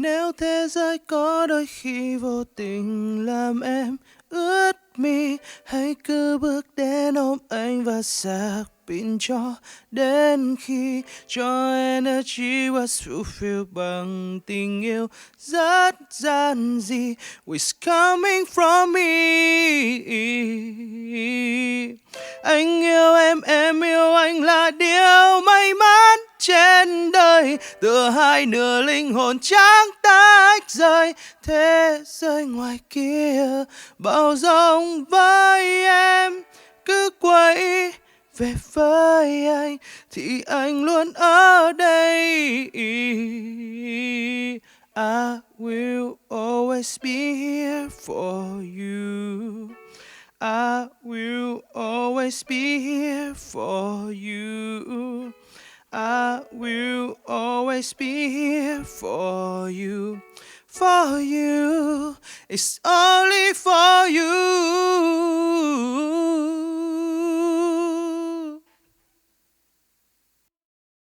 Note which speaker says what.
Speaker 1: Nếu thế giới có đôi khi vô tình làm em ướt mi, hãy cứ bước đến ôm anh và sạc pin cho đến khi cho energy was fulfilled bằng tình yêu rất giản dị. It's coming from me. Anh yêu em yêu anh là điều may mắn trên đời, tựa hai nửa linh hồn chẳng tách rời. Thế giới ngoài kia bao rộng với em, cứ quay về với anh thì anh luôn ở đây. I will always be here for you. I will always be here for you. I will always be here for you. For you, it's only for you.